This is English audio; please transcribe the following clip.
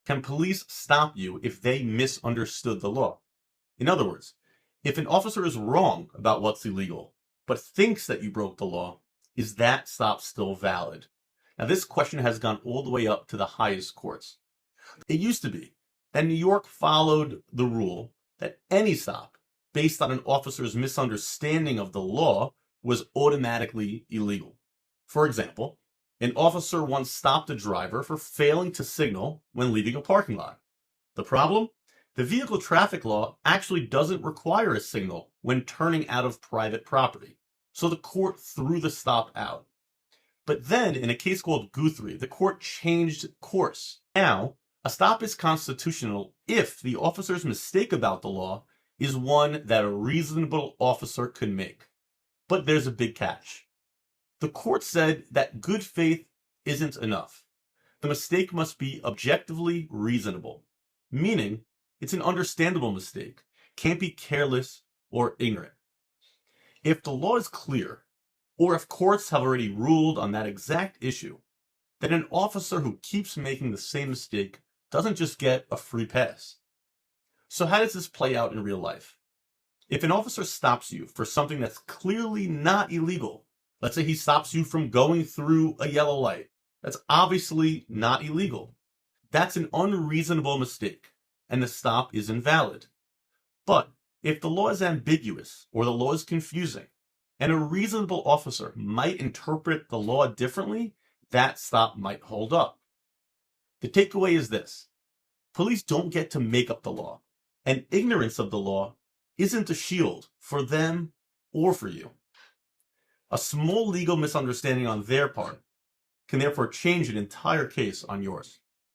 can police stop you if they misunderstood the law? In other words, if an officer is wrong about what's illegal, but thinks that you broke the law, is that stop still valid? Now, this question has gone all the way up to the highest courts. It used to be that New York followed the rule that any stop based on an officer's misunderstanding of the law was automatically illegal. For example, an officer once stopped a driver for failing to signal when leaving a parking lot. The problem? The vehicle traffic law actually doesn't require a signal when turning out of private property, so the court threw the stop out. But then, in a case called Guthrie, the court changed course. Now, a stop is constitutional if the officer's mistake about the law is one that a reasonable officer could make. But there's a big catch. The court said that good faith isn't enough. The mistake must be objectively reasonable, meaning it's an understandable mistake, can't be careless or ignorant. If the law is clear, or if courts have already ruled on that exact issue, then an officer who keeps making the same mistake doesn't just get a free pass. So how does this play out in real life? If an officer stops you for something that's clearly not illegal, let's say he stops you from going through a yellow light, that's obviously not illegal. That's an unreasonable mistake, and the stop is invalid. But if the law is ambiguous or the law is confusing, and a reasonable officer might interpret the law differently, that stop might hold up. The takeaway is this: police don't get to make up the law, and ignorance of the law isn't a shield for them or for you. A small legal misunderstanding on their part can therefore change an entire case on yours.